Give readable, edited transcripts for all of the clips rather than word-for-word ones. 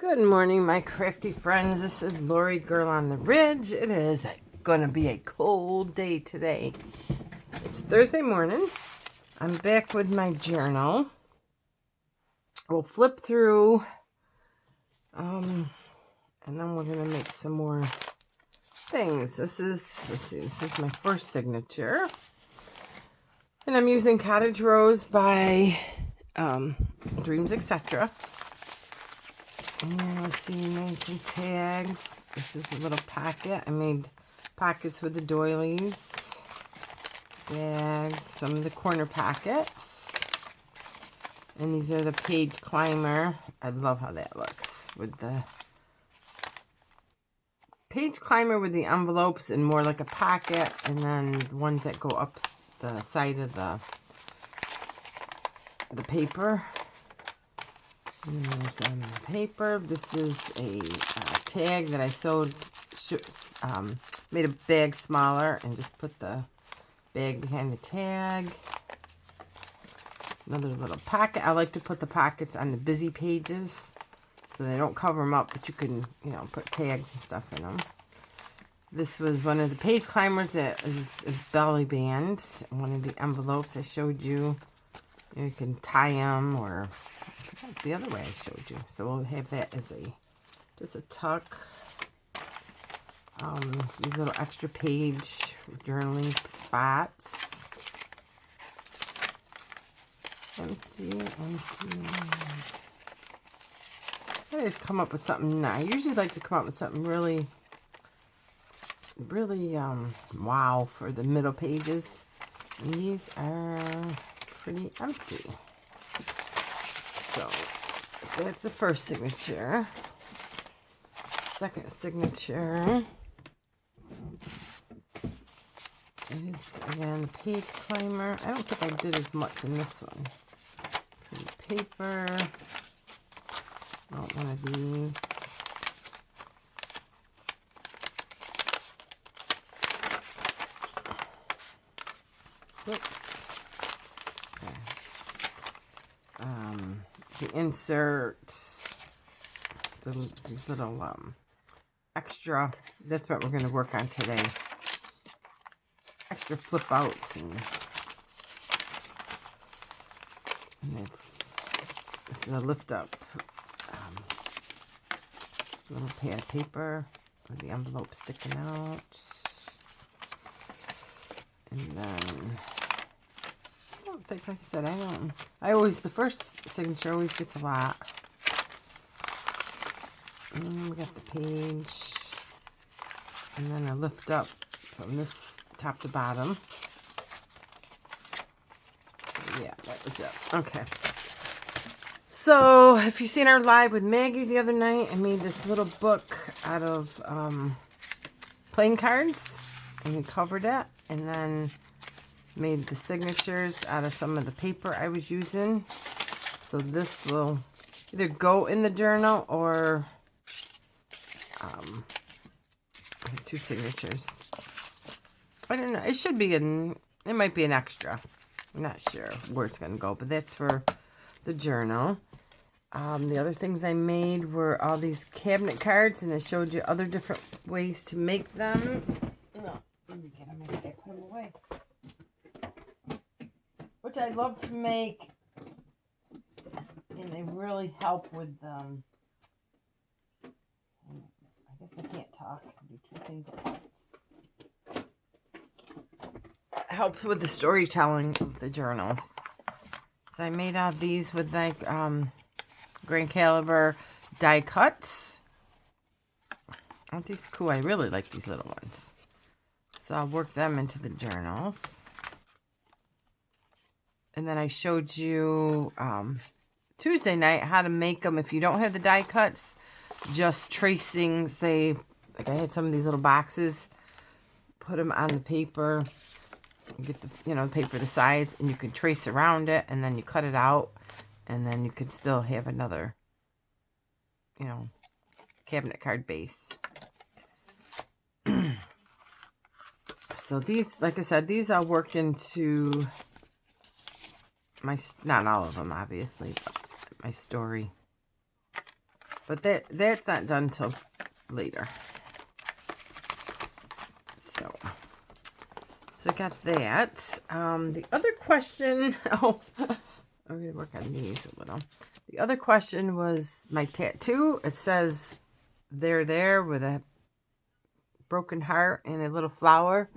Good morning, my crafty friends. This is Lori Girl on the Ridge. It is going to be a cold day today. It's Thursday morning. I'm back with my journal. We'll flip through, and then we're going to make some more things. This is my first signature. And I'm using Cottage Rose by Dreams, etc. And let's see, I made some tags. This is a little pocket. I made pockets with the doilies. Bags, some of the corner pockets. And these are the page climber. I love how that looks with the page climber with the envelopes and more like a pocket. And then the ones that go up the side of the paper. And there's the paper. This is a tag that I sewed, made a bag smaller and just put the bag behind the tag. Another little pocket. I like to put the pockets on the busy pages so they don't cover them up, but you can, put tags and stuff in them. This was one of the page climbers that is a belly band. One of the envelopes I showed you. You can tie them, or the other way I showed you. So we'll have that as just a tuck. These little extra page journaling spots. Empty. I just come up with something. I usually like to come up with something really wow for the middle pages. And these are pretty empty. So that's the first signature. Second signature is again the page climber. I don't think I did as much in this one. Pretty paper. One of these. Whoops. Okay. The inserts. These little extra. That's what we're going to work on today. Extra flip outs and this is a lift up little pad of paper with the envelope sticking out. And then I don't think, like I said, the first signature always gets a lot. And then we got the page. And then I lift up from this top to bottom. Yeah, that was it. Okay. So, if you've seen our live with Maggie the other night, I made this little book out of playing cards. And we covered it. And then made the signatures out of some of the paper I was using. So this will either go in the journal or two signatures. I don't know. It should be it might be an extra. I'm not sure where it's going to go, but that's for the journal. The other things I made were all these cabinet cards, and I showed you other different ways to make them. No, let me get them. I gotta put them away. Which I love to make, and they really help with I guess I can't talk. I do two things at once. Helps with the storytelling of the journals. So I made out these with like grain caliber die cuts. Aren't these cool? I really like these little ones. So I'll work them into the journals. And then I showed you Tuesday night how to make them if you don't have the die cuts. Just tracing, say, like I had some of these little boxes. Put them on the paper. Get the paper the size, and you can trace around it, and then you cut it out, and then you could still have another cabinet card base. So these, like I said, these I'll work into my, not all of them obviously, but my story. But that's not done till later. So I got that. The other question, I'm going to work on these a little. The other question was my tattoo. It says "They're there" with a broken heart and a little flower.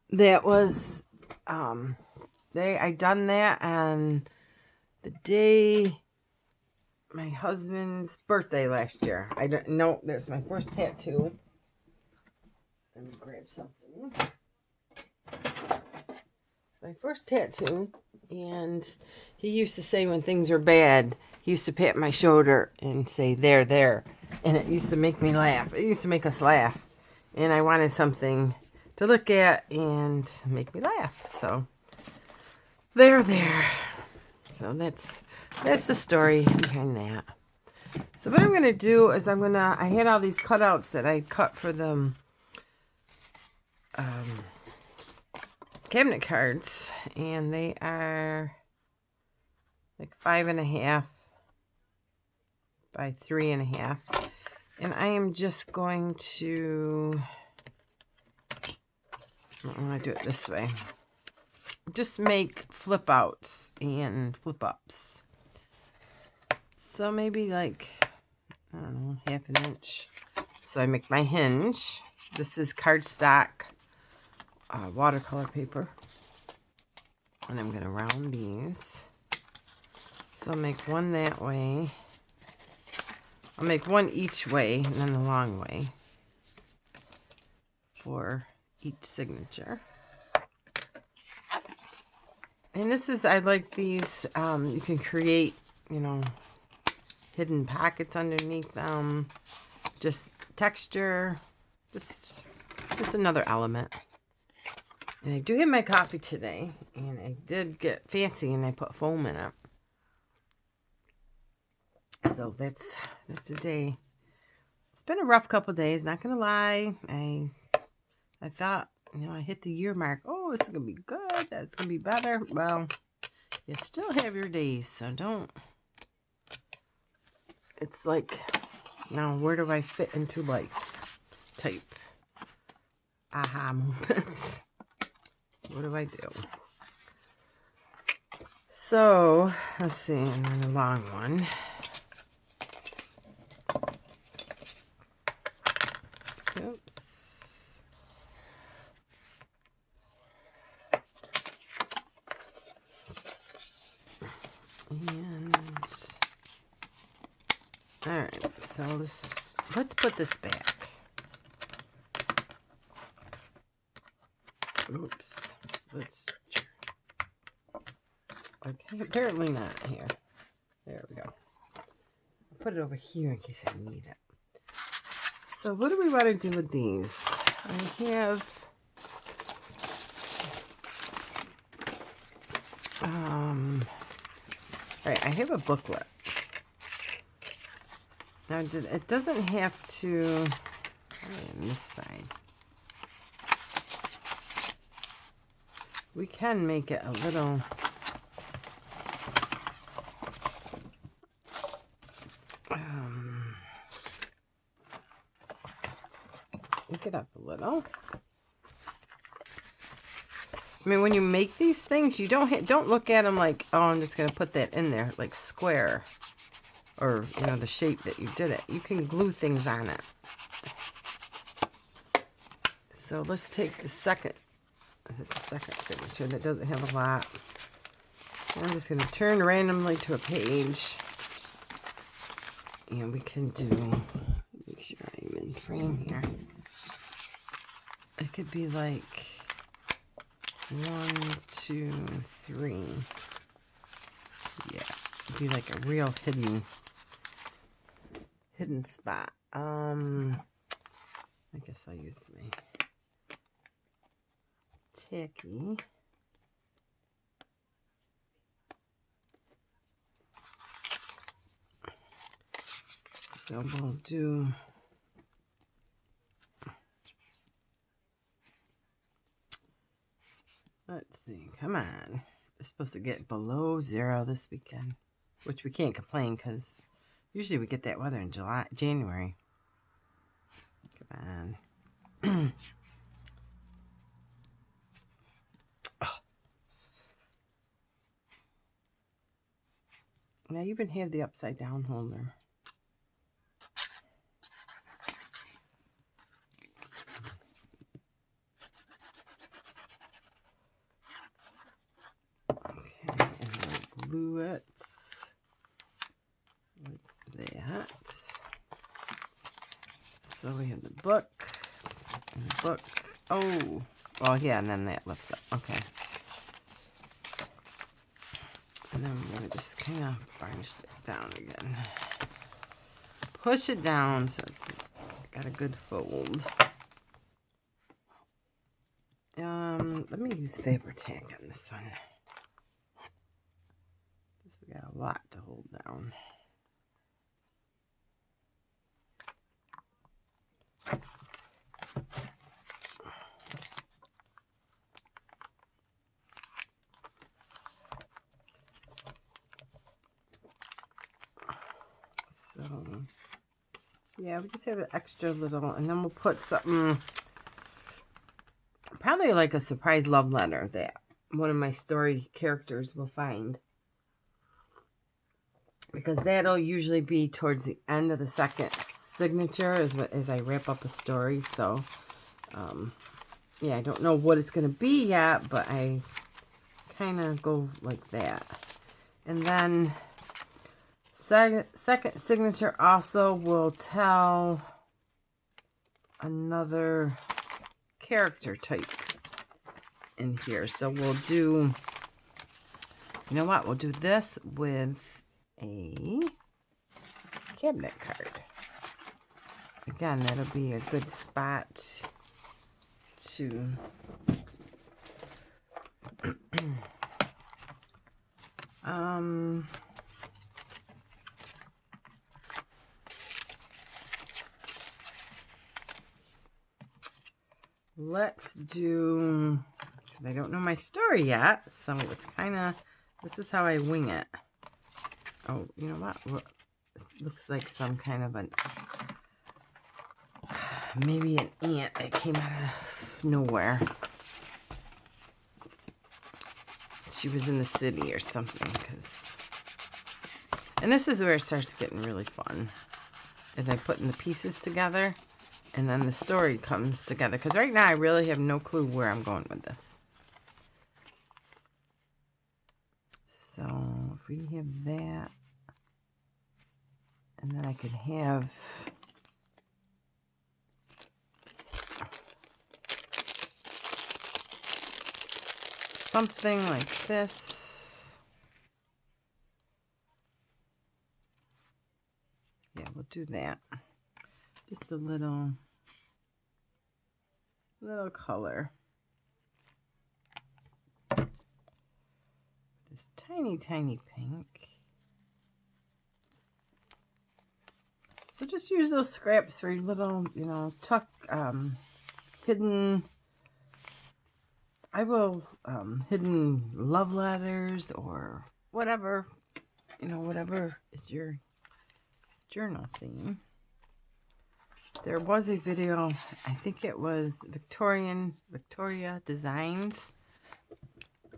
That was, I done that on the day my husband's birthday last year. I don't know. There's my first tattoo. Let me grab something. It's my first tattoo, and he used to say when things were bad, he used to pat my shoulder and say, there. And it used to make me laugh. It used to make us laugh. And I wanted something to look at and make me laugh. So, there. So that's the story behind that. So what I'm going to do is I had all these cutouts that I cut for the cabinet cards, and they are like 5.5 by 3.5. And I am just going to, I'm going to do it this way. Just make flip outs and flip ups. So maybe like, I don't know, 1/2 inch. So I make my hinge. This is cardstock watercolor paper. And I'm going to round these. So I'll make one that way. I'll make one each way and then the long way for each signature. And this is, I like these, you can create, hidden pockets underneath them, just texture, just another element. And I do have my coffee today, and I did get fancy and I put foam in it. So that's the day. It's been a rough couple days, not gonna lie. I thought, I hit the year mark. Oh, it's gonna be good. That's gonna be better. Well, you still have your days, so don't. It's like, now where do I fit into life? Type aha moments. What do I do? So let's see, and then the long one. Oops. And all right, so let's put this back. Oops. Okay, apparently not here. There we go. I'll put it over here in case I need it. So what do we want to do with these? I have right, I have a booklet. Now it doesn't have to on this side. We can make it a little make it up a little. I mean, when you make these things, you don't look at them like, oh, I'm just gonna put that in there, like square, or the shape that you did it. You can glue things on it. So let's take the second. Is it the second signature that doesn't have a lot? I'm just gonna turn randomly to a page, and we can do. Make sure I'm in frame here. It could be like 1, 2, 3. Yeah, it'd be like a real hidden spot. I guess I'll use my tacky. So we'll do. Let's see. Come on. It's supposed to get below 0 this weekend, which we can't complain because Usually we get that weather in January. Come on. Oh, and I even have the upside down holder. Okay, and we'll glue it like that. So we have the book, and the book. Oh, well, yeah, and then that lifts up. Okay. And then we're going to just kind of varnish that down again. Push it down so it's got a good fold. Let me use Fabri-Tac on this one. This has got a lot to hold down. So, yeah, we just have an extra little, and then we'll put something, probably like a surprise love letter that one of my story characters will find. Because that'll usually be towards the end of the second signature as I wrap up a story. So, yeah, I don't know what it's going to be yet, but I kind of go like that. And then second signature also will tell another character type in here. So we'll do, you know what? We'll do this with a cabinet card. Again, that'll be a good spot to let's do, because I don't know my story yet, so it's kind of, this is how I wing it. Oh, you know what? This looks like some kind of maybe an ant that came out of nowhere. She was in the city or something, and this is where it starts getting really fun, as I putting the pieces together, and then the story comes together, because right now I really have no clue where I'm going with this. So if we have that, and then I could have something like this. Yeah, we'll do that. Just a little color. This tiny, tiny pink. So just use those scraps for your little, you know, tuck, hidden, hidden love letters or whatever, you know, whatever is your journal theme. There was a video, I think it was Victoria Designs,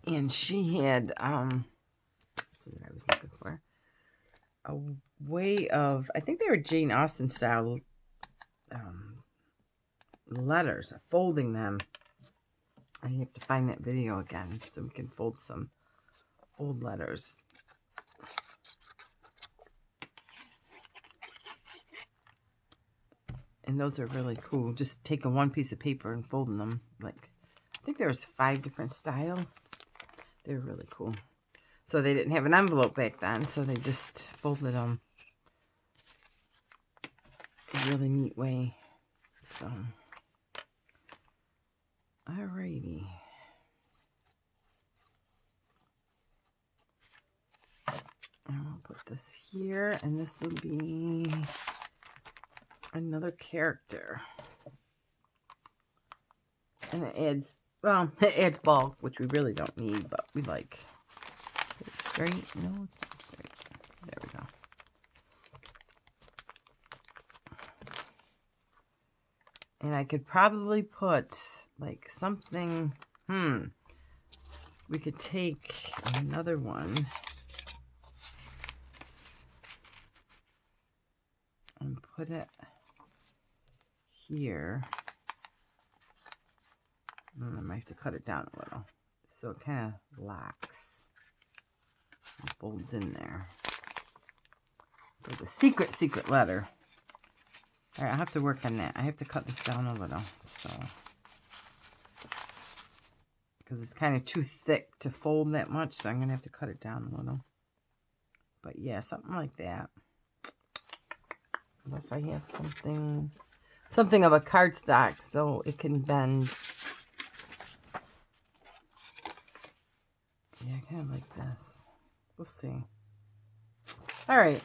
and she had, this is what I was looking for, a way of, I think they were Jane Austen style letters, folding them. I have to find that video again so we can fold some old letters. And those are really cool. Just taking one piece of paper and folding them. Like, I think there was 5 different styles. They're really cool. So they didn't have an envelope back then, so they just folded them a really neat way. So, alrighty. And I'll put this here, and this will be another character. And it adds, well, it adds bulk, which we really don't need, but we like. Is it straight? No, it's not straight. There we go. And I could probably put like something, we could take another one and put it here. I might have to cut it down a little so it kind of locks and folds in there. There's a secret letter. All right, I have to work on that. I have to cut this down a little, so because it's kind of too thick to fold that much, so I'm gonna have to cut it down a little. But yeah, something like that. Unless I have something of a cardstock so it can bend. Yeah, kind of like this. We'll see. All right.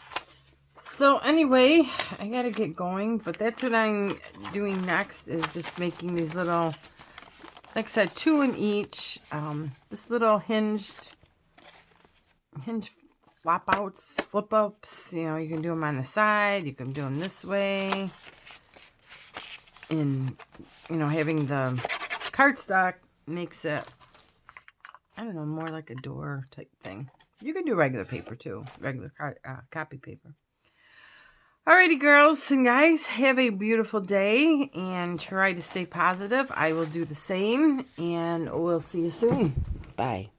So anyway, I gotta get going, but that's what I'm doing next, is just making these little, like I said, 2 in each. This little hinge flip ups. You know, you can do them on the side. You can do them this way. And, you know, having the cardstock makes it, I don't know, more like a door type thing. You can do regular paper too, regular copy paper. Alrighty, girls and guys, have a beautiful day and try to stay positive. I will do the same, and we'll see you soon. Bye.